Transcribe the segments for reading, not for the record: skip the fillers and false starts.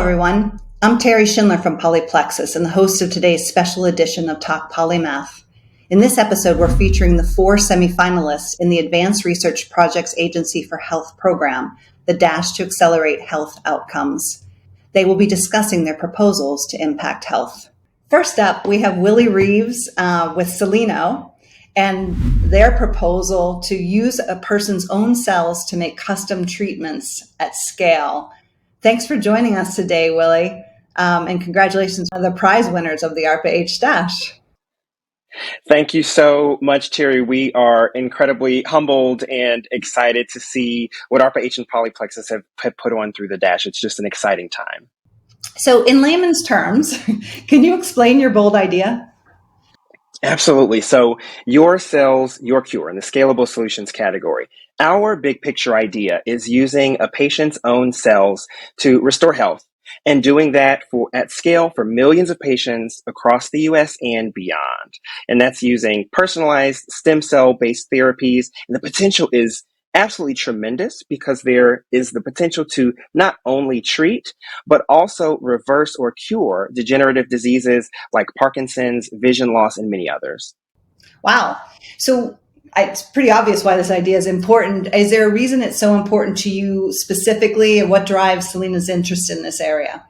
everyone. I'm Terry Schindler from Polyplexus and the host of today's special edition of Talk Polymath. In this episode, we're featuring the 4 semifinalists in the Advanced Research Projects Agency for Health program, the Dash to Accelerate Health Outcomes. They will be discussing their proposals to impact health. First up, we have Willie Reaves with Cellino and their proposal to use a person's own cells to make custom treatments at scale. Thanks for joining us today, Willie, and congratulations on the prize winners of the ARPA-H Dash. Thank you so much, Terry. We are incredibly humbled and excited to see what ARPA-H and Polyplexus have put on through the Dash. It's just an exciting time. So in layman's terms, can you explain your bold idea? Absolutely. So your cells, your cure in the scalable solutions category. Our big picture idea is using a patient's own cells to restore health and doing that at scale for millions of patients across the US and beyond. And that's using personalized stem cell based therapies. And the potential is absolutely tremendous because there is the potential to not only treat, but also reverse or cure degenerative diseases like Parkinson's, vision loss, and many others. Wow. So it's pretty obvious why this idea is important. Is there a reason it's so important to you specifically, and what drives Cellino's interest in this area?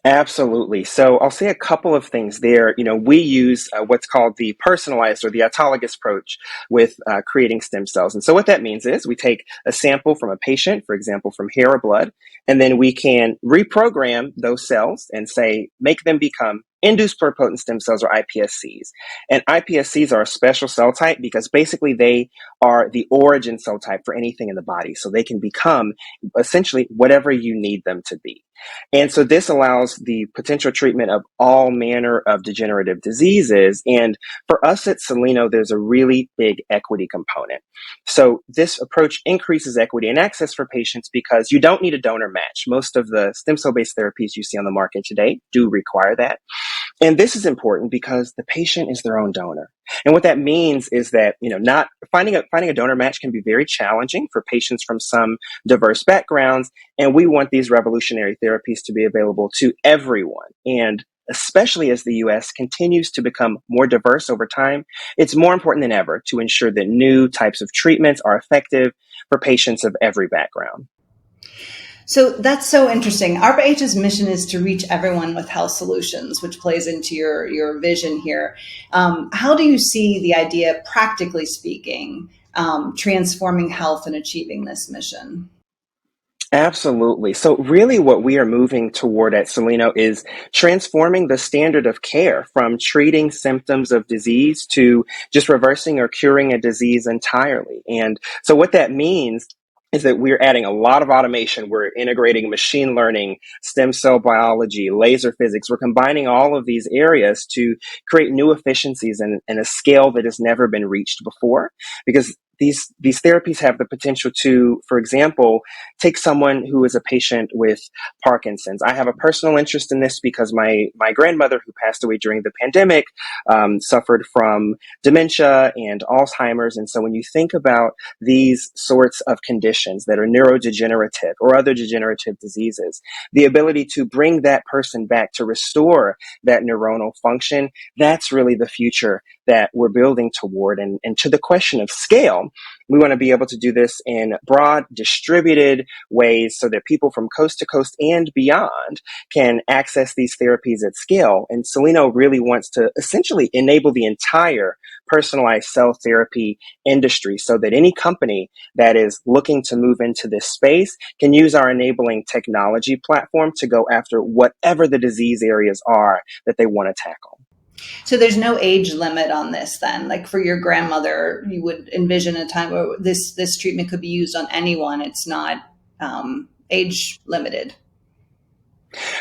Absolutely. So I'll say a couple of things there. We use what's called the personalized or the autologous approach with creating stem cells. And so what that means is we take a sample from a patient, for example, from hair or blood, and then we can reprogram those cells and say, make them become induced pluripotent stem cells or iPSCs. And iPSCs are a special cell type because basically they are the origin cell type for anything in the body. So they can become essentially whatever you need them to be. And so this allows the potential treatment of all manner of degenerative diseases. And for us at Cellino, there's a really big equity component. So this approach increases equity and access for patients because you don't need a donor match. Most of the stem cell-based therapies you see on the market today do require that. And this is important because the patient is their own donor. And what that means is that, not finding a donor match can be very challenging for patients from some diverse backgrounds. And we want these revolutionary therapies to be available to everyone. And especially as the US continues to become more diverse over time, it's more important than ever to ensure that new types of treatments are effective for patients of every background. So that's so interesting. ARPA-H's mission is to reach everyone with health solutions, which plays into your vision here. How do you see the idea, practically speaking, transforming health and achieving this mission? Absolutely. So really what we are moving toward at Cellino is transforming the standard of care from treating symptoms of disease to just reversing or curing a disease entirely. And so what that means is that we're adding a lot of automation. We're integrating machine learning, stem cell biology, laser physics. We're combining all of these areas to create new efficiencies and a scale that has never been reached before. Because these therapies have the potential to, for example, take someone who is a patient with Parkinson's. I have a personal interest in this because my grandmother, who passed away during the pandemic, suffered from dementia and Alzheimer's. And so when you think about these sorts of conditions that are neurodegenerative or other degenerative diseases, the ability to bring that person back to restore that neuronal function, that's really the future that we're building toward. And to the question of scale, we want to be able to do this in broad, distributed ways so that people from coast to coast and beyond can access these therapies at scale. And Cellino really wants to essentially enable the entire personalized cell therapy industry so that any company that is looking to move into this space can use our enabling technology platform to go after whatever the disease areas are that they want to tackle. So there's no age limit on this then? Like for your grandmother, you would envision a time where this treatment could be used on anyone. It's not age limited.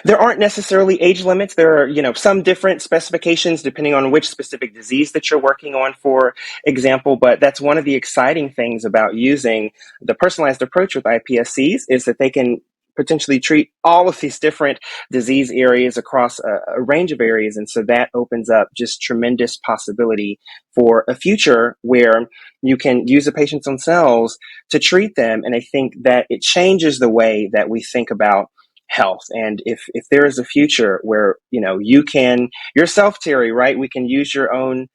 There aren't necessarily age limits. There are, some different specifications depending on which specific disease that you're working on, for example. But that's one of the exciting things about using the personalized approach with iPSCs is that they can potentially treat all of these different disease areas across a range of areas. And so that opens up just tremendous possibility for a future where you can use a patient's own cells to treat them. And I think that it changes the way that we think about health. And if there is a future where, you can yourself, Terry, right, we can use your own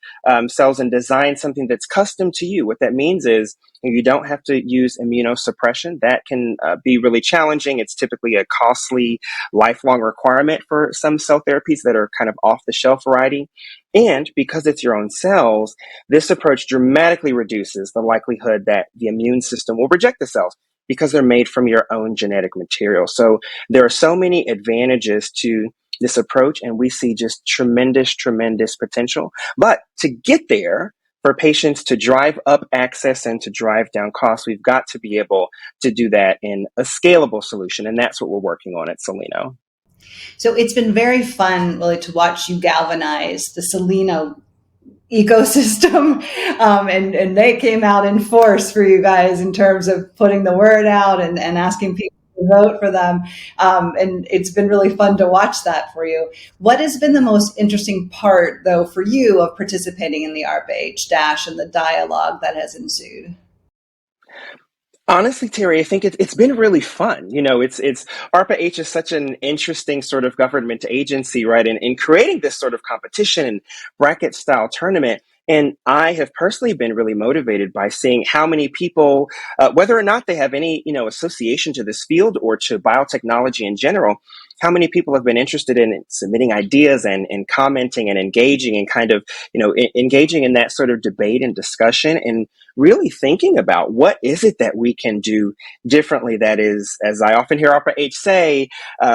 cells and design something that's custom to you. What that means is you don't have to use immunosuppression. That can be really challenging. It's typically a costly, lifelong requirement for some cell therapies that are kind of off the shelf variety. And because it's your own cells, this approach dramatically reduces the likelihood that the immune system will reject the cells because they're made from your own genetic material. So there are so many advantages to this approach, and we see just tremendous, tremendous potential. But to get there, for patients to drive up access and to drive down costs, we've got to be able to do that in a scalable solution, and that's what we're working on at Cellino. So it's been very fun, really, to watch you galvanize the Cellino ecosystem. And they came out in force for you guys in terms of putting the word out and asking people to vote for them. And it's been really fun to watch that for you. What has been the most interesting part, though, for you of participating in the ARPA-H Dash and the dialogue that has ensued? Honestly, Terry, I think it's been really fun. It's ARPA-H is such an interesting sort of government agency, right? And in creating this sort of competition and bracket style tournament. And I have personally been really motivated by seeing how many people, whether or not they have any, association to this field or to biotechnology in general, how many people have been interested in submitting ideas and commenting and engaging and kind of, engaging in that sort of debate and discussion and really thinking about what is it that we can do differently that is, as I often hear ARPA-H say,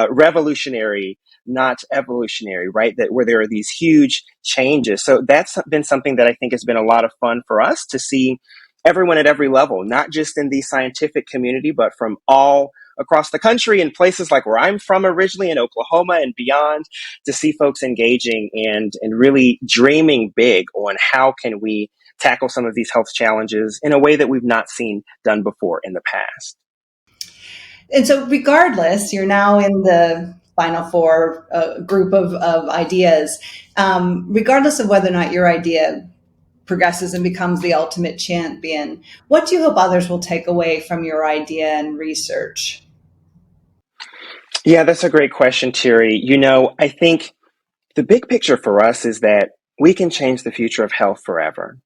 revolutionary, not evolutionary, right? That where there are these huge changes. So that's been something that I think has been a lot of fun for us to see everyone at every level, not just in the scientific community, but from all across the country and places like where I'm from originally in Oklahoma and beyond, to see folks engaging and really dreaming big on how can we tackle some of these health challenges in a way that we've not seen done before in the past. And so regardless, you're now in the final four group of ideas. Regardless of whether or not your idea progresses and becomes the ultimate champion, what do you hope others will take away from your idea and research? Yeah, that's a great question, Terry. I think the big picture for us is that we can change the future of health forever.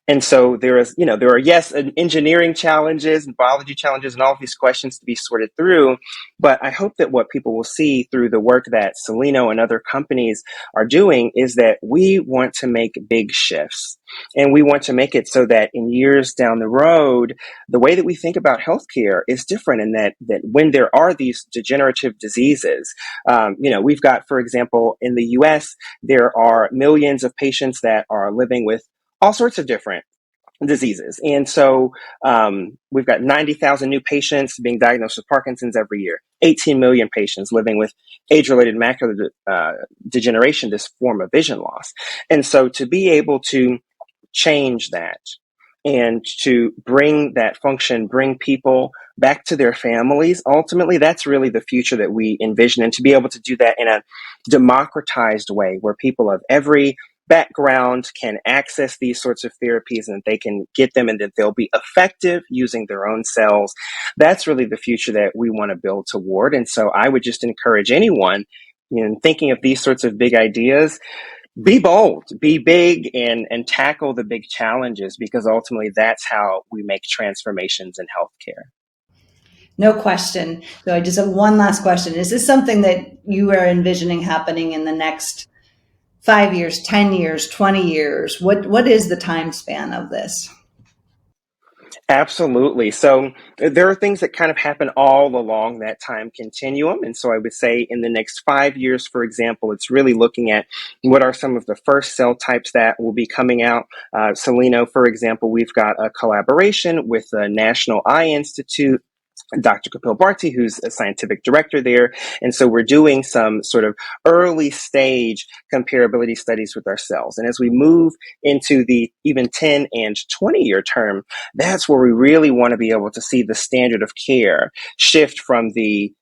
And so there are, yes, engineering challenges and biology challenges and all of these questions to be sorted through. But I hope that what people will see through the work that Cellino and other companies are doing is that we want to make big shifts. And we want to make it so that in years down the road, the way that we think about healthcare is different, and that when there are these degenerative diseases, we've got, for example, in the US, there are millions of patients that are living with all sorts of different diseases. And so we've got 90,000 new patients being diagnosed with Parkinson's every year, 18 million patients living with age-related macular degeneration, this form of vision loss. And so to be able to change that and to bring that function, bring people back to their families, ultimately, that's really the future that we envision. And to be able to do that in a democratized way where people of every background can access these sorts of therapies and they can get them and that they'll be effective using their own cells. That's really the future that we want to build toward. And so I would just encourage anyone thinking of these sorts of big ideas, be bold, be big, and tackle the big challenges, because ultimately that's how we make transformations in healthcare. No question. So I just have one last question. Is this something that you are envisioning happening in the next 5 years, 10 years, 20 years? What is the time span of this? Absolutely. So there are things that kind of happen all along that time continuum. And so I would say in the next 5 years, for example, it's really looking at what are some of the first cell types that will be coming out. Cellino, for example, we've got a collaboration with the National Eye Institute, Dr. Kapil Bharti, who's a scientific director there. And so we're doing some sort of early stage comparability studies with our cells. And as we move into the even 10 and 20-year term, that's where we really want to be able to see the standard of care shift from the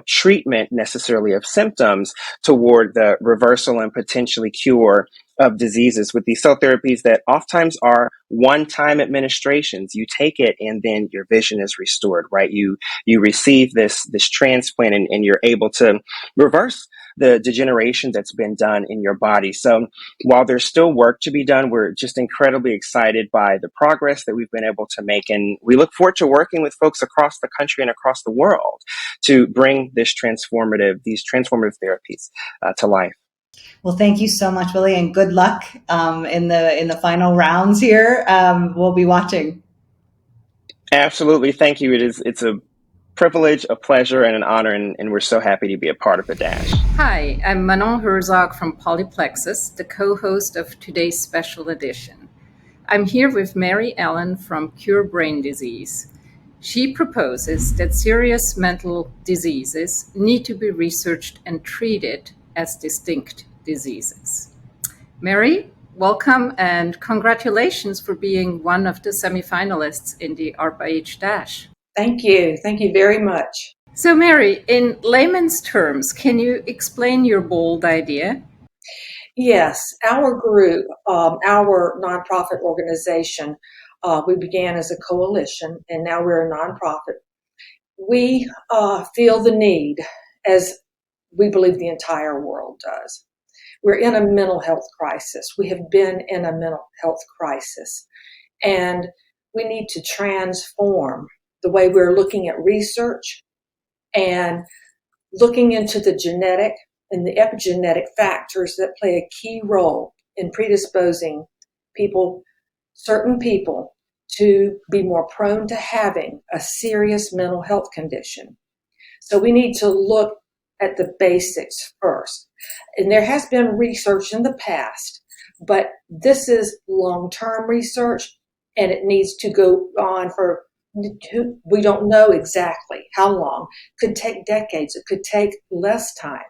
treatment necessarily of symptoms toward the reversal and potentially cure of diseases with these cell therapies that oftentimes are one-time administrations. You take it and then your vision is restored, right? You receive this transplant and you're able to reverse the degeneration that's been done in your body. So while there's still work to be done, we're just incredibly excited by the progress that we've been able to make. And we look forward to working with folks across the country and across the world to bring these transformative therapies to life. Well, thank you so much, Willie, and good luck in the final rounds here. We'll be watching. Absolutely. Thank you. It's a privilege, a pleasure, and an honor, and we're so happy to be a part of the Dash. Hi, I'm Manon Herzog from Polyplexus, the co-host of today's special edition. I'm here with Mary Ellen from Cure Brain Disease. She proposes that serious mental diseases need to be researched and treated as distinct diseases. Mary, welcome and congratulations for being one of the semifinalists in the ARPA-H Dash. Thank you. Thank you very much. So Mary, in layman's terms, can you explain your bold idea? Yes, our group, our nonprofit organization, we began as a coalition and now we're a nonprofit. We feel the need, as we believe the entire world does. We're in a mental health crisis. We have been in a mental health crisis, and we need to transform the way we're looking at research and looking into the genetic and the epigenetic factors that play a key role in predisposing people, certain people, to be more prone to having a serious mental health condition. So we need to look at the basics first. And there has been research in the past, but this is long-term research and it needs to go on for, we don't know exactly how long. It could take decades, it could take less time.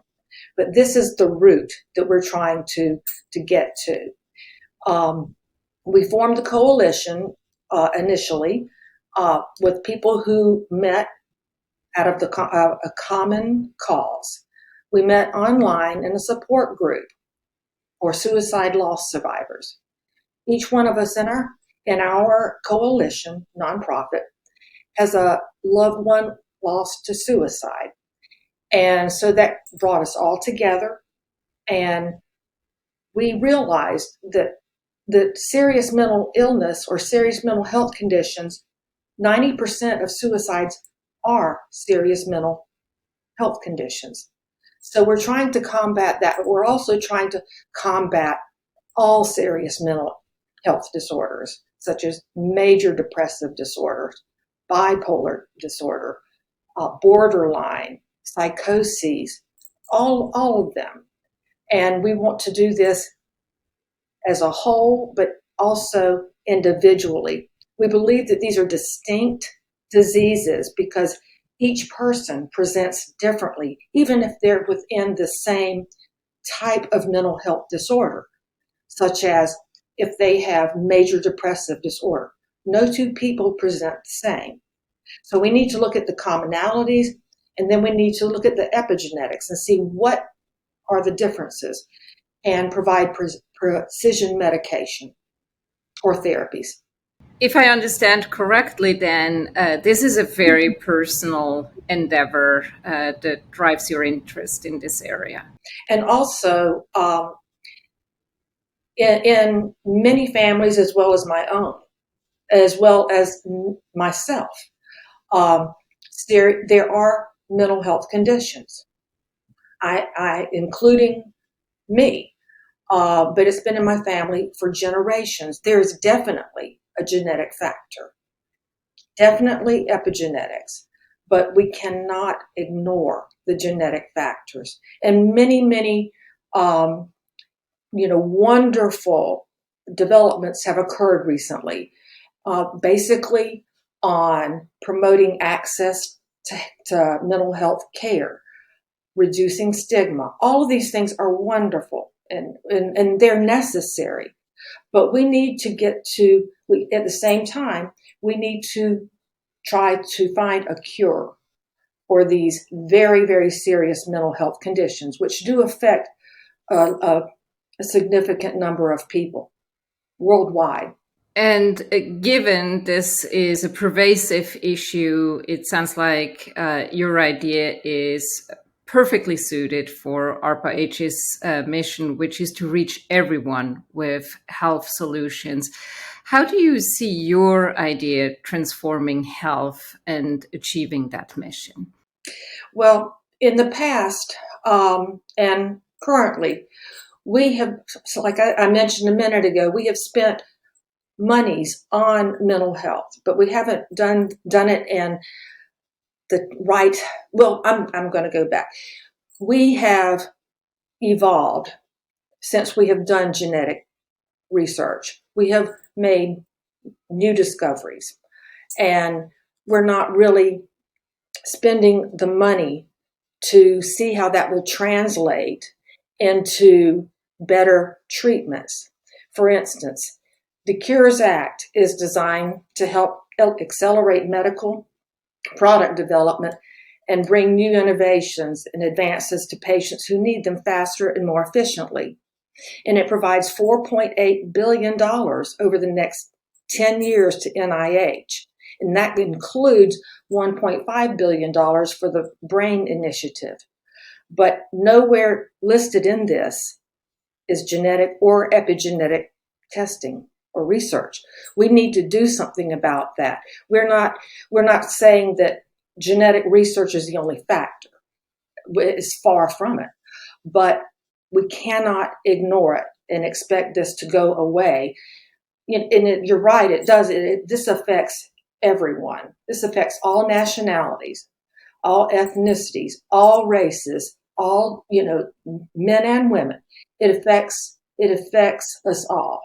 But this is the route that we're trying to get to. We formed the coalition initially with people who met out of a common cause. We met online in a support group for suicide loss survivors. Each one of us in our coalition, nonprofit, has a loved one lost to suicide. And so that brought us all together, and we realized that serious mental illness or serious mental health conditions, 90% of suicides are serious mental health conditions. So we're trying to combat that, but we're also trying to combat all serious mental health disorders, such as major depressive disorders, bipolar disorder, borderline, psychoses, all of them. And we want to do this as a whole, but also individually. We believe that these are distinct diseases because each person presents differently, even if they're within the same type of mental health disorder, such as if they have major depressive disorder. No two people present the same. So we need to look at the commonalities, and then we need to look at the epigenetics and see what are the differences and provide precision medication or therapies. If I understand correctly, then this is a very personal endeavor that drives your interest in this area. And also, in many families, as well as my own, as well as myself, there are mental health conditions, I including me, but it's been in my family for generations. There is definitely a genetic factor, definitely epigenetics, but we cannot ignore the genetic factors. And many, wonderful developments have occurred recently, basically on promoting access to mental health care, reducing stigma. All of these things are wonderful and they're necessary. But we need to at the same time, we need to try to find a cure for these very, very serious mental health conditions, which do affect a a significant number of people worldwide. And given this is a pervasive issue, it sounds like your idea is perfectly suited for ARPA-H's mission, which is to reach everyone with health solutions. How do you see your idea transforming health and achieving that mission? Well, in the past and currently, we have, like I mentioned a minute ago, we have spent monies on mental health, but we haven't done it in the right. Well, I'm going to go back. We have evolved since we have done genetic research. We have made new discoveries, and we're not really spending the money to see how that will translate into better treatments. For instance, the Cures Act is designed to help accelerate medical product development and bring new innovations and advances to patients who need them faster and more efficiently. And it provides $4.8 billion over the next 10 years to NIH. And that includes $1.5 billion for the Brain Initiative. But nowhere listed in this is genetic or epigenetic testing or research. We need to do something about that. We're not saying that genetic research is the only factor. It's far from it. But we cannot ignore it and expect this to go away. And you're right, it does. This affects everyone. This affects all nationalities, all ethnicities, all races, all, men and women. It affects us all.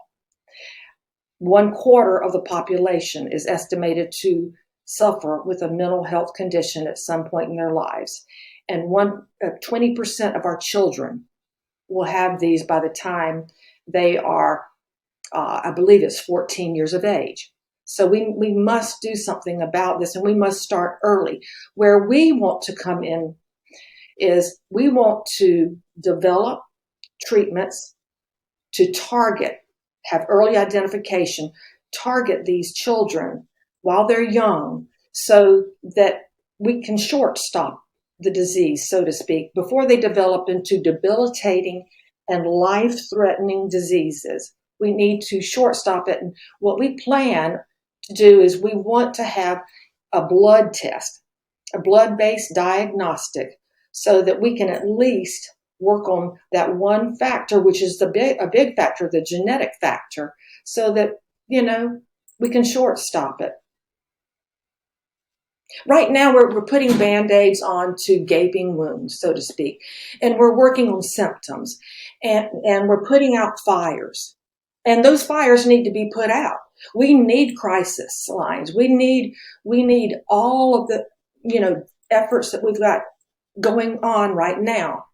1/4 of the population is estimated to suffer with a mental health condition at some point in their lives. And 20% of our children will have these by the time they are, I believe it's 14 years of age. So we must do something about this, and we must start early. Where we want to come in is we want to develop treatments to have early identification, target these children while they're young so that we can shortstop the disease, so to speak, before they develop into debilitating and life-threatening diseases. We need to shortstop it. And what we plan to do is we want to have a blood test, a blood-based diagnostic, so that we can at least work on that one factor, which is a big factor, the genetic factor, so that, we can shortstop it. Right now, we're putting Band-Aids onto gaping wounds, so to speak, and we're working on symptoms, and we're putting out fires, and those fires need to be put out. We need crisis lines. We need all of the, efforts that we've got going on right now.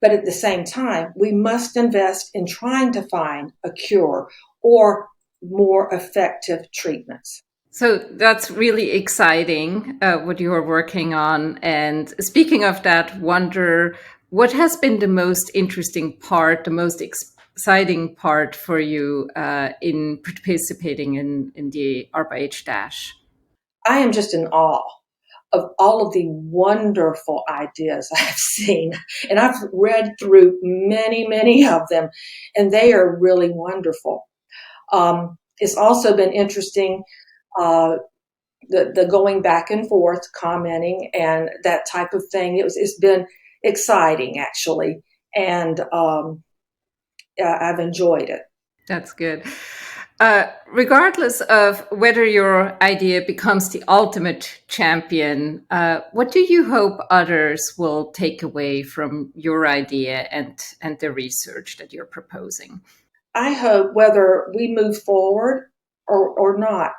But at the same time, we must invest in trying to find a cure or more effective treatments. So that's really exciting, what you are working on. And speaking of that, wonder what has been the most interesting part, the most exciting part for you in participating in the ARPA-H Dash? I am just in awe of all of the wonderful ideas I've seen. And I've read through many, many of them, and they are really wonderful. It's also been interesting, the going back and forth, commenting, and that type of thing. It's been exciting, actually, and I've enjoyed it. That's good. Regardless of whether your idea becomes the ultimate champion, what do you hope others will take away from your idea and the research that you're proposing? I hope, whether we move forward or not,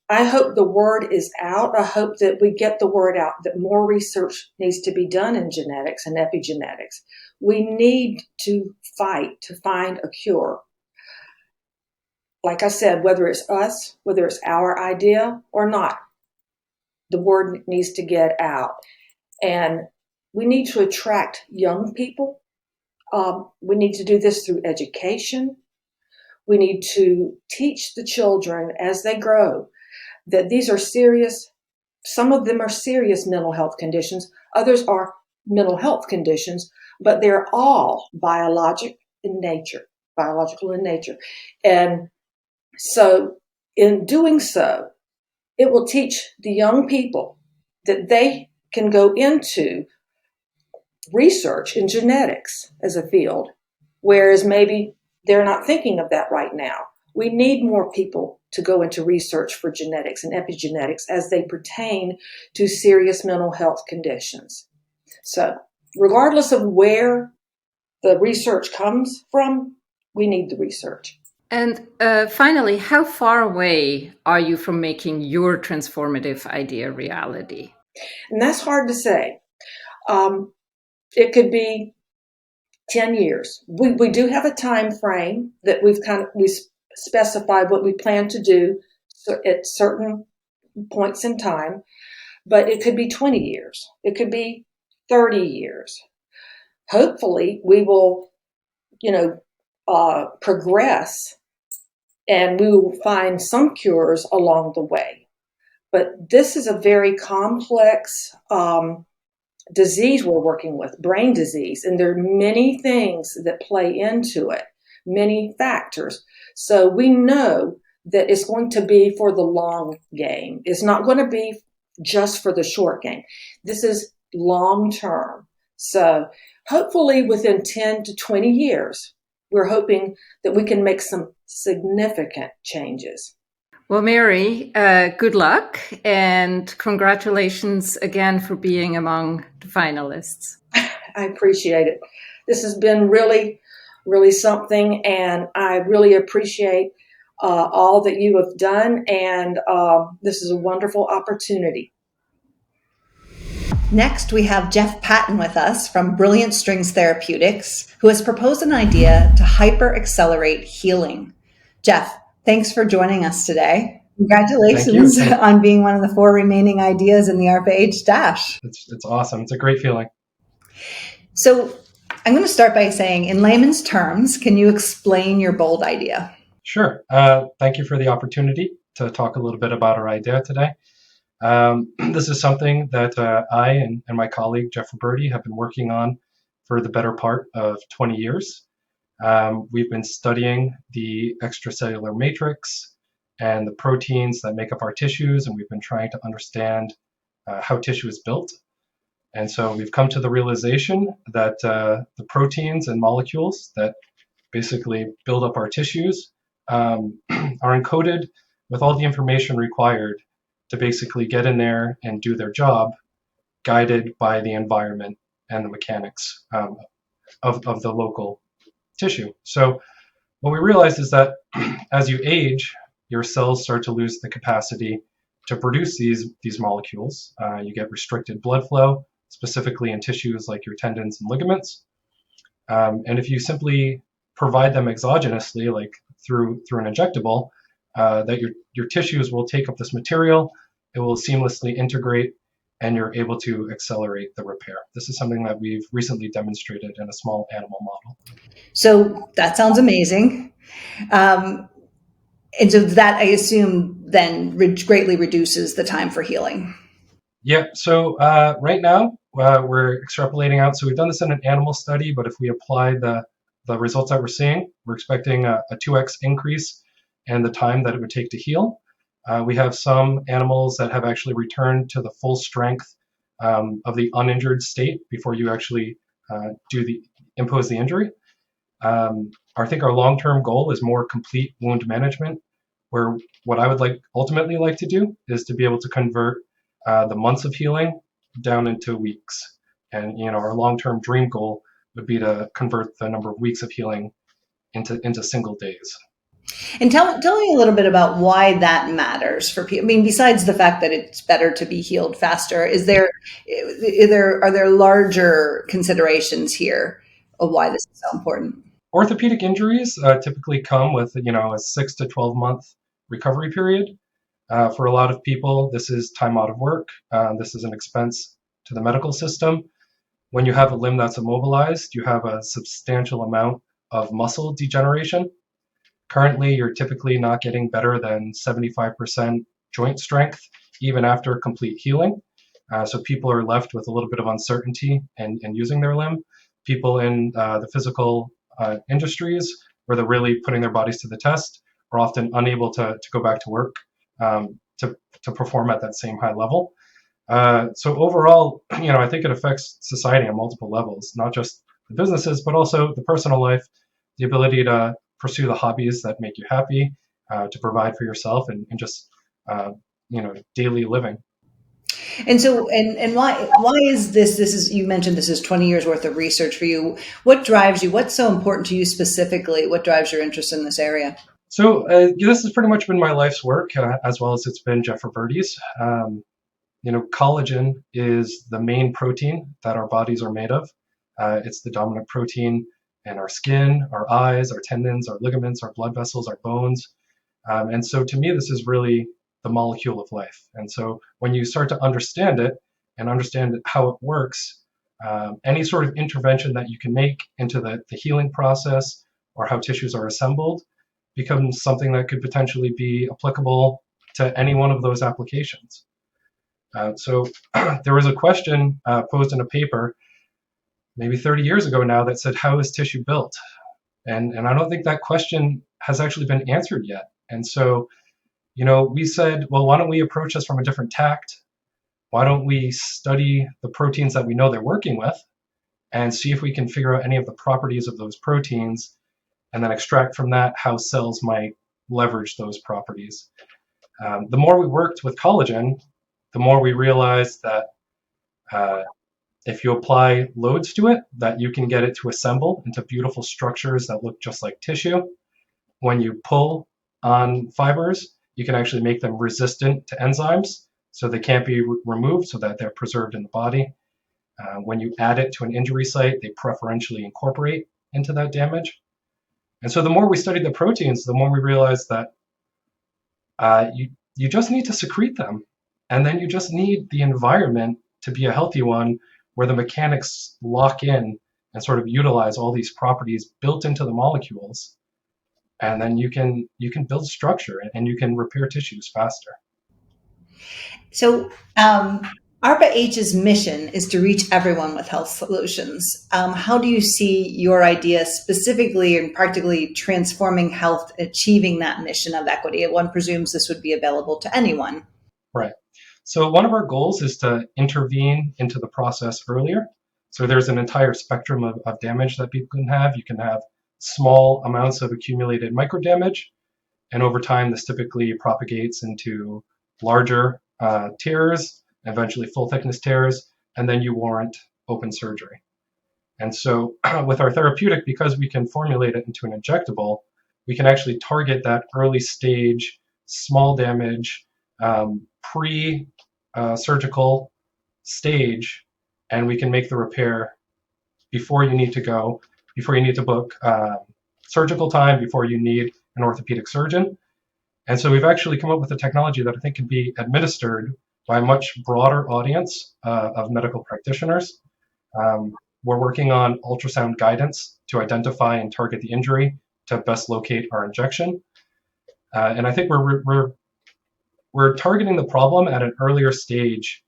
I hope the word is out. I hope that we get the word out that more research needs to be done in genetics and epigenetics. We need to fight to find a cure. Like I said, whether it's us, whether it's our idea or not, the word needs to get out. And we need to attract young people We need to do this through education. We need to teach the children as they grow that these are serious. Some of them are serious mental health conditions. Others are mental health conditions, but they're all biological in nature. And so in doing so, it will teach the young people that they can go into research in genetics as a field, whereas maybe they're not thinking of that right now. We need more people to go into research for genetics and epigenetics as they pertain to serious mental health conditions. So regardless of where the research comes from, we need the research. And finally, how far away are you from making your transformative idea reality? And that's hard to say. It could be 10 years. We do have a time frame that we specified what we plan to do at certain points in time, but it could be 20 years. It could be 30 years. Hopefully we will, progress and we will find some cures along the way. But this is a very complex disease we're working with, brain disease, and there are many things that play into it, many factors. So we know that it's going to be for the long game. It's not going to be just for the short game. This is long term. So hopefully within 10 to 20 years, we're hoping that we can make some significant changes. Well, Mary, good luck and congratulations again for being among the finalists. I appreciate it. This has been really, really something, and I really appreciate all that you have done, and this is a wonderful opportunity. Next, we have Jeff Paten with us from BrilliantStrings Therapeutics, who has proposed an idea to hyper-accelerate healing. Jeff, thanks for joining us today. Congratulations on being one of the 4 remaining ideas in the ARPA-H Dash. It's awesome. It's a great feeling. So I'm going to start by saying, in layman's terms, can you explain your bold idea? Sure. Thank you for the opportunity to talk a little bit about our idea today. This is something that I and my colleague, Jeffry, have been working on for the better part of 20 years. We've been studying the extracellular matrix and the proteins that make up our tissues, and we've been trying to understand how tissue is built. And so we've come to the realization that the proteins and molecules that basically build up our tissues are encoded with all the information required to basically get in there and do their job, guided by the environment and the mechanics of the local tissue. So what we realized is that as you age, your cells start to lose the capacity to produce these molecules. You get restricted blood flow, specifically in tissues like your tendons and ligaments. And if you simply provide them exogenously, like through an injectable, that your tissues will take up this material, it will seamlessly integrate, and you're able to accelerate the repair. This is something that we've recently demonstrated in a small animal model. So that sounds amazing. And so that, I assume, then greatly reduces the time for healing. Yeah, so right now we're extrapolating out. So we've done this in an animal study, but if we apply the results that we're seeing, we're expecting a 2x increase in the time that it would take to heal. We have some animals that have actually returned to the full strength of the uninjured state before you actually impose the injury. I think our long-term goal is more complete wound management, where what I would ultimately like to do is to be able to convert the months of healing down into weeks. And our long-term dream goal would be to convert the number of weeks of healing into single days. And tell me a little bit about why that matters for people. I mean, besides the fact that it's better to be healed faster, are there larger considerations here of why this is so important? Orthopedic injuries typically come with a 6 to 12 month recovery period. For a lot of people, this is time out of work. This is an expense to the medical system. When you have a limb that's immobilized, you have a substantial amount of muscle degeneration. Currently, you're typically not getting better than 75% joint strength, even after complete healing. So people are left with a little bit of uncertainty in using their limb. People in the physical industries, where they're really putting their bodies to the test, are often unable to go back to work to perform at that same high level. So overall, I think it affects society on multiple levels, not just the businesses, but also the personal life, the ability to pursue the hobbies that make you happy, to provide for yourself, and just daily living. And so, and why is this? This is, you mentioned this is 20 years worth of research for you. What drives you? What's so important to you specifically? What drives your interest in this area? So this has pretty much been my life's work, as well as it's been Jeffrey's. Collagen is the main protein that our bodies are made of. It's the dominant protein in our skin, our eyes, our tendons, our ligaments, our blood vessels, our bones. And so to me, this is really the molecule of life. And so when you start to understand it and understand how it works, any sort of intervention that you can make into the healing process or how tissues are assembled becomes something that could potentially be applicable to any one of those applications. So there was a question posed in a paper maybe 30 years ago now that said, how is tissue built? And I don't think that question has actually been answered yet. And so, we said, well, why don't we approach this from a different tact? Why don't we study the proteins that we know they're working with and see if we can figure out any of the properties of those proteins, and then extract from that how cells might leverage those properties. The more we worked with collagen, the more we realized that if you apply loads to it, that you can get it to assemble into beautiful structures that look just like tissue. When you pull on fibers, you can actually make them resistant to enzymes, so they can't be removed, so that they're preserved in the body. When you add it to an injury site, they preferentially incorporate into that damage. And so the more we studied the proteins, the more we realized that you just need to secrete them. And then you just need the environment to be a healthy one, where the mechanics lock in and sort of utilize all these properties built into the molecules. And then you can build structure and you can repair tissues faster. So ARPA-H's mission is to reach everyone with health solutions. How do you see your idea specifically and practically transforming health, achieving that mission of equity? One presumes this would be available to anyone. Right. So one of our goals is to intervene into the process earlier. So there's an entire spectrum of damage that people can have. You can have small amounts of accumulated micro damage, and over time this typically propagates into larger tears, eventually full thickness tears, and then you warrant open surgery. And so with our therapeutic, because we can formulate it into an injectable, we can actually target that early stage, small damage, pre-surgical stage, and we can make the repair before you need to book surgical time, before you need an orthopedic surgeon. And so we've actually come up with a technology that I think can be administered by a much broader audience of medical practitioners. We're working on ultrasound guidance to identify and target the injury to best locate our injection. And I think we're targeting the problem at an earlier stage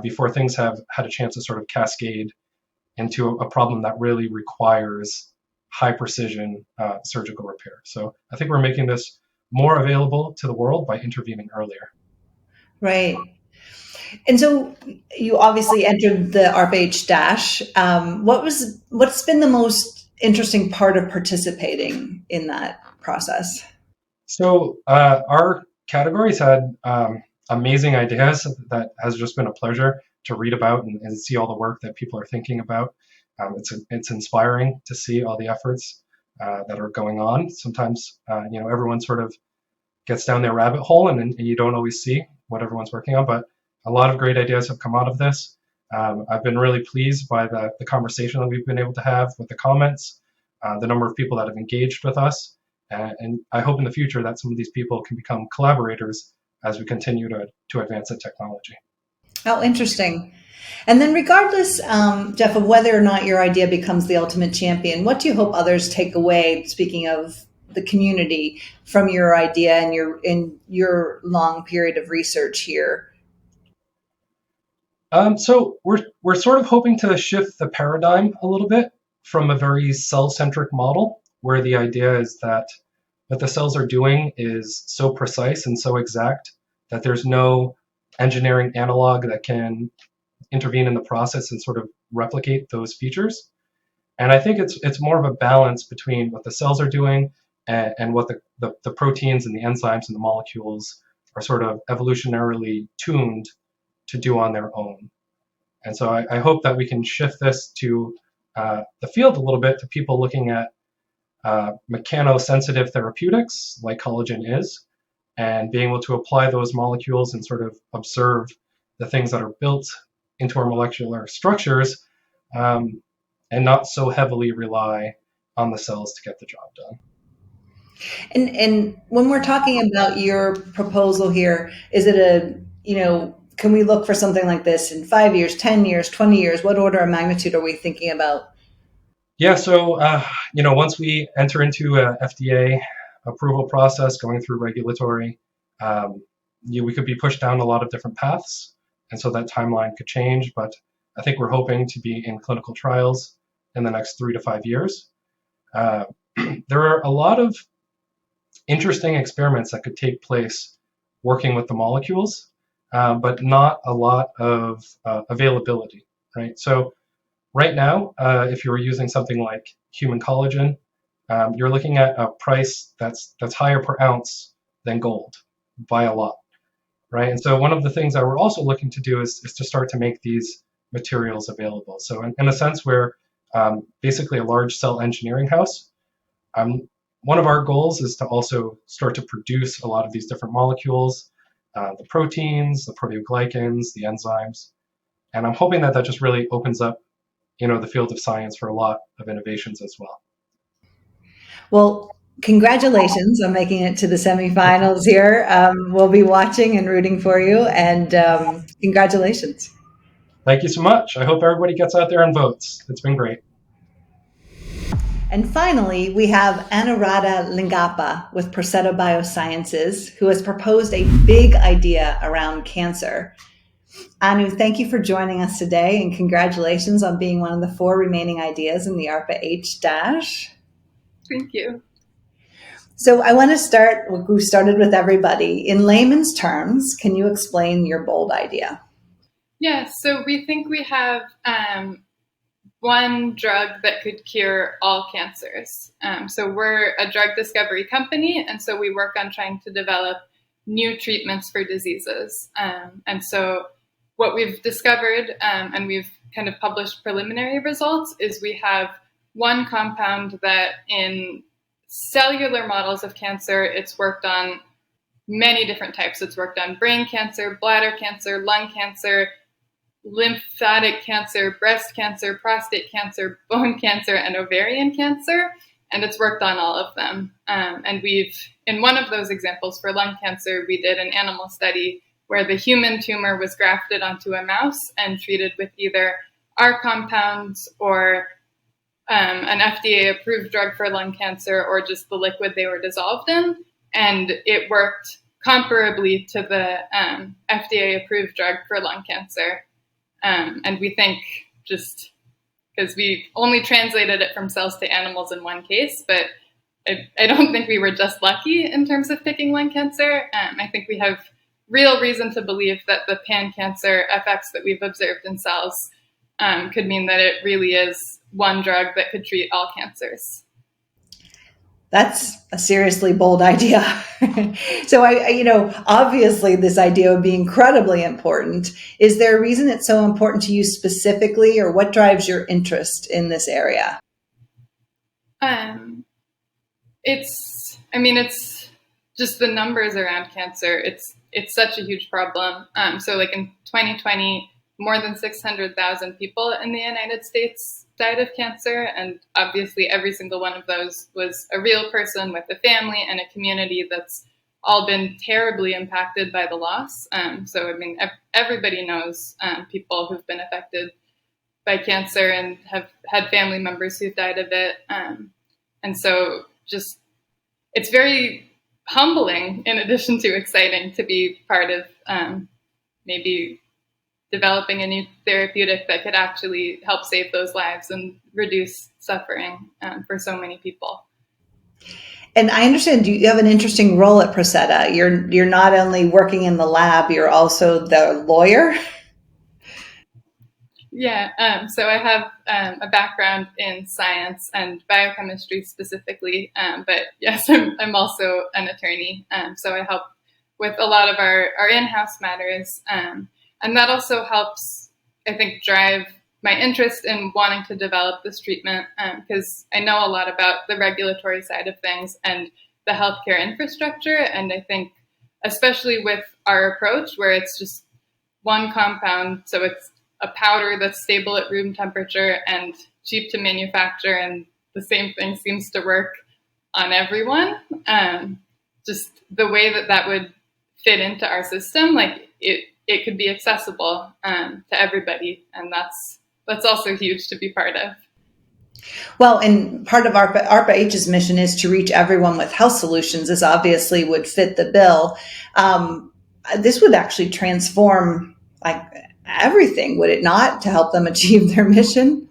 before things have had a chance to sort of cascade into a problem that really requires high precision surgical repair. So I think we're making this more available to the world by intervening earlier. Right. And so you obviously entered the ARPA-H Dash. What's been the most interesting part of participating in that process? So our categories had amazing ideas that has just been a pleasure to read about and see all the work that people are thinking about. It's inspiring to see all the efforts that are going on. Sometimes, everyone sort of gets down their rabbit hole and you don't always see what everyone's working on, but a lot of great ideas have come out of this. I've been really pleased by the conversation that we've been able to have with the comments, the number of people that have engaged with us. And I hope in the future that some of these people can become collaborators as we continue to advance the technology. Oh, interesting. And then, regardless, Jeff, of whether or not your idea becomes the ultimate champion, what do you hope others take away? Speaking of the community, from your idea and your long period of research here. So we're sort of hoping to shift the paradigm a little bit from a very cell-centric model, where the idea is that what the cells are doing is so precise and so exact that there's no engineering analog that can intervene in the process and sort of replicate those features. And I think it's more of a balance between what the cells are doing and what the proteins and the enzymes and the molecules are sort of evolutionarily tuned to do on their own. And so I hope that we can shift this to the field a little bit, to people looking at mechanosensitive therapeutics, like collagen is, and being able to apply those molecules and sort of observe the things that are built into our molecular structures, and not so heavily rely on the cells to get the job done. And when we're talking about your proposal here, is it can we look for something like this in 5 years, 10 years, 20 years? What order of magnitude are we thinking about? Yeah, so once we enter into a FDA approval process, going through regulatory, we could be pushed down a lot of different paths, and so that timeline could change. But I think we're hoping to be in clinical trials in the next 3 to 5 years. There are a lot of interesting experiments that could take place working with the molecules, but not a lot of availability, right? So right now, if you were using something like human collagen, you're looking at a price that's higher per ounce than gold by a lot, right? And so one of the things that we're also looking to do is to start to make these materials available. So in a sense, we're basically a large cell engineering house. One of our goals is to also start to produce a lot of these different molecules, the proteins, the proteoglycans, the enzymes. And I'm hoping that just really opens up, the field of science for a lot of innovations as well. Well, congratulations on making it to the semifinals here. We'll be watching and rooting for you, and congratulations. Thank you so much. I hope everybody gets out there and votes. It's been great. And finally, we have Anuradha Lingappa with Prosetta Biosciences, who has proposed a big idea around cancer. Anu, thank you for joining us today, and congratulations on being one of the 4 remaining ideas in the ARPA-H Dash. Thank you. So I want to start, we started with everybody. In layman's terms, can you explain your bold idea? Yeah, so we think we have one drug that could cure all cancers. So we're a drug discovery company, and so we work on trying to develop new treatments for diseases. And so what we've discovered, and we've kind of published preliminary results, is we have one compound that in cellular models of cancer, it's worked on many different types. It's worked on brain cancer, bladder cancer, lung cancer, lymphatic cancer, breast cancer, prostate cancer, bone cancer, and ovarian cancer. And it's worked on all of them. And in one of those examples for lung cancer, we did an animal study where the human tumor was grafted onto a mouse and treated with either our compounds or an FDA-approved drug for lung cancer, or just the liquid they were dissolved in. And it worked comparably to the FDA-approved drug for lung cancer. And we think, just because we only translated it from cells to animals in one case, but I don't think we were just lucky in terms of picking lung cancer. I think we have real reason to believe that the pan-cancer effects that we've observed in cells could mean that it really is one drug that could treat all cancers. That's a seriously bold idea. So obviously this idea would be incredibly important. Is there a reason it's so important to you specifically, or what drives your interest in this area? It's just the numbers around cancer. It's such a huge problem. So like in 2020, more than 600,000 people in the United States died of cancer. And obviously every single one of those was a real person with a family and a community that's all been terribly impacted by the loss. So, I mean, everybody knows people who've been affected by cancer and have had family members who've died of it. And so just, it's very humbling, in addition to exciting, to be part of maybe developing a new therapeutic that could actually help save those lives and reduce suffering for so many people. And I understand you have an interesting role at Prosetta. You're not only working in the lab, you're also the lawyer. Yeah, so I have a background in science and biochemistry specifically, but yes, I'm also an attorney. So I help with a lot of our in-house matters, and that also helps, I think, drive my interest in wanting to develop this treatment, because I know a lot about the regulatory side of things and the healthcare infrastructure. And I think, especially with our approach, where it's just one compound, so it's a powder that's stable at room temperature and cheap to manufacture, and the same thing seems to work on everyone. Just the way that would fit into our system, like it could be accessible to everybody, and that's also huge to be part of. Well, and part of ARPA-H's mission is to reach everyone with health solutions. This obviously would fit the bill. This would actually transform like everything, would it not, to help them achieve their mission?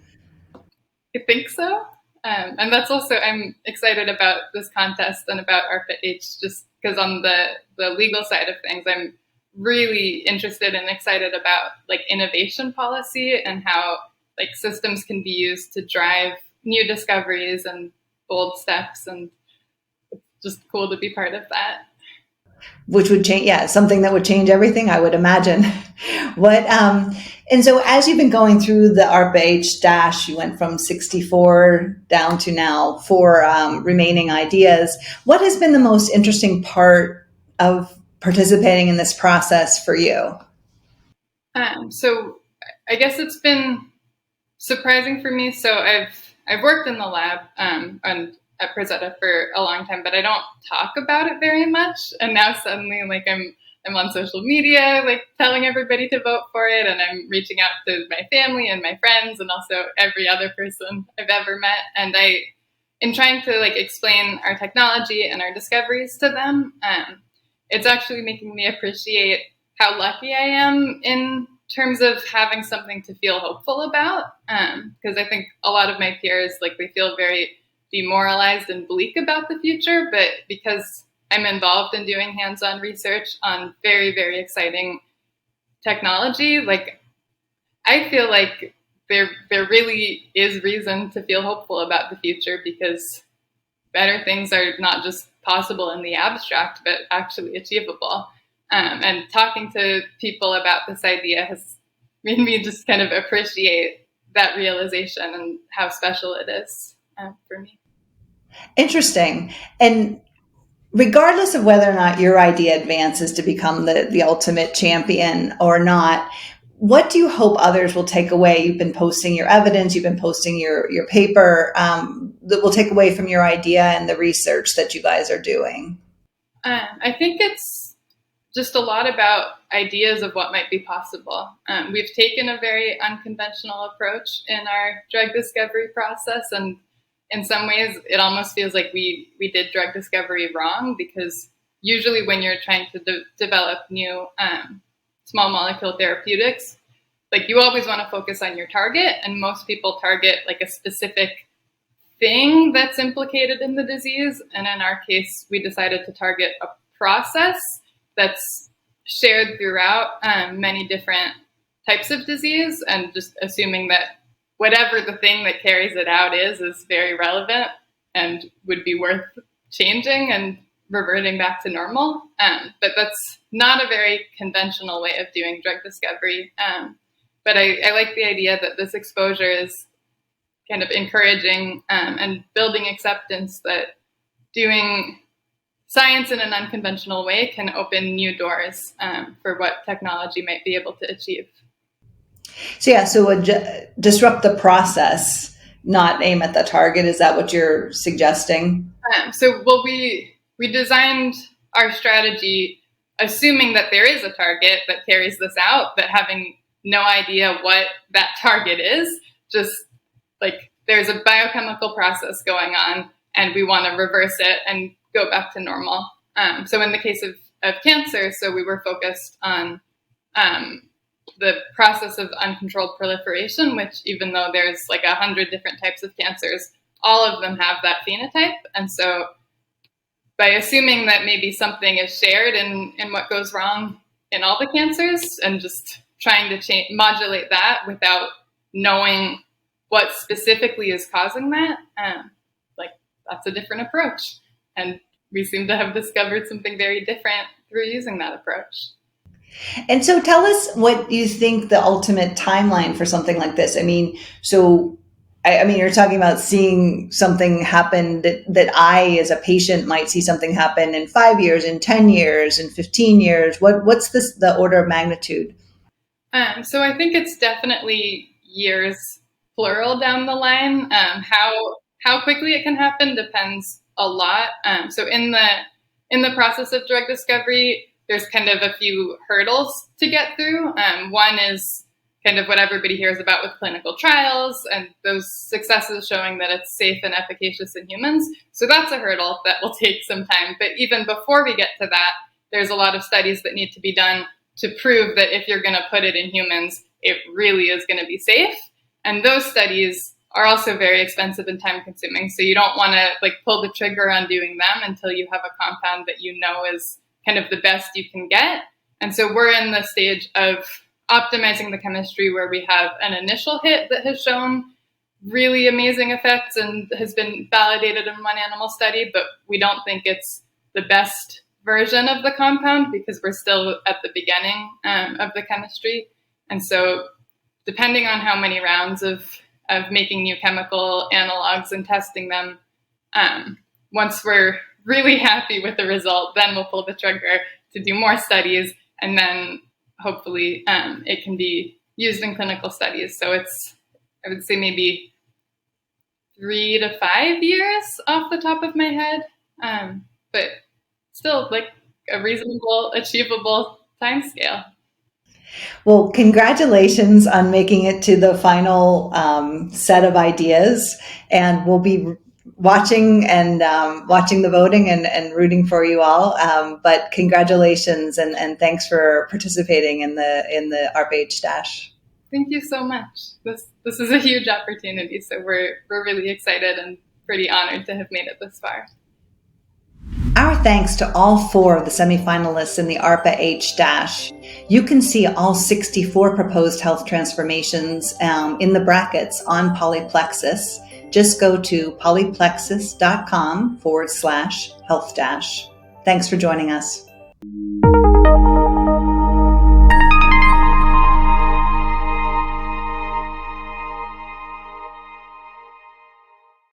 I think so. And that's also, I'm excited about this contest and about ARPA-H, just because on the legal side of things, I'm really interested and excited about like innovation policy and how like systems can be used to drive new discoveries and bold steps, and it's just cool to be part of that. Which would change, something that would change everything, I would imagine. And so as you've been going through the ARPA-H Dash, you went from 64 down to now 4 remaining ideas. What has been the most interesting part of participating in this process for you? So I guess it's been surprising for me. So I've worked in the lab and at Prosetta for a long time, but I don't talk about it very much. And now suddenly, like I'm on social media, like telling everybody to vote for it, and I'm reaching out to my family and my friends, and also every other person I've ever met. And in trying to like explain our technology and our discoveries to them, it's actually making me appreciate how lucky I am in terms of having something to feel hopeful about. Because I think a lot of my peers, like, they feel very demoralized and bleak about the future, but because I'm involved in doing hands-on research on very, very exciting technology, like, I feel like there really is reason to feel hopeful about the future, because better things are not just possible in the abstract, but actually achievable. And talking to people about this idea has made me just kind of appreciate that realization and how special it is for me. Interesting. And regardless of whether or not your idea advances to become the ultimate champion or not, what do you hope others will take away? You've been posting your evidence, you've been posting your paper, that will take away from your idea and the research that you guys are doing? I think it's just a lot about ideas of what might be possible. We've taken a very unconventional approach in our drug discovery process, and in some ways it almost feels like we did drug discovery wrong, because usually when you're trying to develop new small molecule therapeutics, like, you always want to focus on your target, and most people target like a specific thing that's implicated in the disease. And in our case, we decided to target a process that's shared throughout many different types of disease, and just assuming that whatever the thing that carries it out is very relevant and would be worth changing and reverting back to normal. But that's not a very conventional way of doing drug discovery. But I like the idea that this exposure is kind of encouraging and building acceptance that doing science in an unconventional way can open new doors for what technology might be able to achieve. So disrupt the process, not aim at the target. Is that what you're suggesting? We designed our strategy, assuming that there is a target that carries this out, but having no idea what that target is, just like there's a biochemical process going on and we want to reverse it and go back to normal. So in the case of cancer, so we were focused on the process of uncontrolled proliferation, which even though there's like 100 different types of cancers, all of them have that phenotype. And so by assuming that maybe something is shared in what goes wrong in all the cancers and just trying to modulate that without knowing what specifically is causing that, like that's a different approach. And we seem to have discovered something very different through using that approach. And so tell us what you think the ultimate timeline for something like this. I mean, you're talking about seeing something happen that I, as a patient, might see something happen in 5 years, in 10 years, in 15 years. What's the order of magnitude? So I think it's definitely years, plural, down the line. How quickly it can happen depends a lot. So in the process of drug discovery, there's kind of a few hurdles to get through. One is kind of what everybody hears about with clinical trials and those successes showing that it's safe and efficacious in humans. So that's a hurdle that will take some time. But even before we get to that, there's a lot of studies that need to be done to prove that if you're going to put it in humans, it really is going to be safe. And those studies are also very expensive and time consuming. So you don't want to like pull the trigger on doing them until you have a compound that you know is kind of the best you can get. And so we're in the stage of optimizing the chemistry where we have an initial hit that has shown really amazing effects and has been validated in one animal study, but we don't think it's the best version of the compound because we're still at the beginning of the chemistry. And so depending on how many rounds of making new chemical analogs and testing them, once we're really happy with the result, then we'll pull the trigger to do more studies, and then hopefully it can be used in clinical studies. So it's, I would say, maybe 3 to 5 years off the top of my head, but still like a reasonable, achievable timescale. Well, congratulations on making it to the final set of ideas, and we'll be watching the voting and rooting for you all. But congratulations and thanks for participating in the ARPA-H Dash. Thank you so much. This is a huge opportunity, so we're really excited and pretty honored to have made it this far. Our thanks to all 4 of the semifinalists in the ARPA-H Dash. You can see all 64 proposed health transformations in the brackets on Polyplexus. Just go to polyplexus.com/health dash. Thanks for joining us.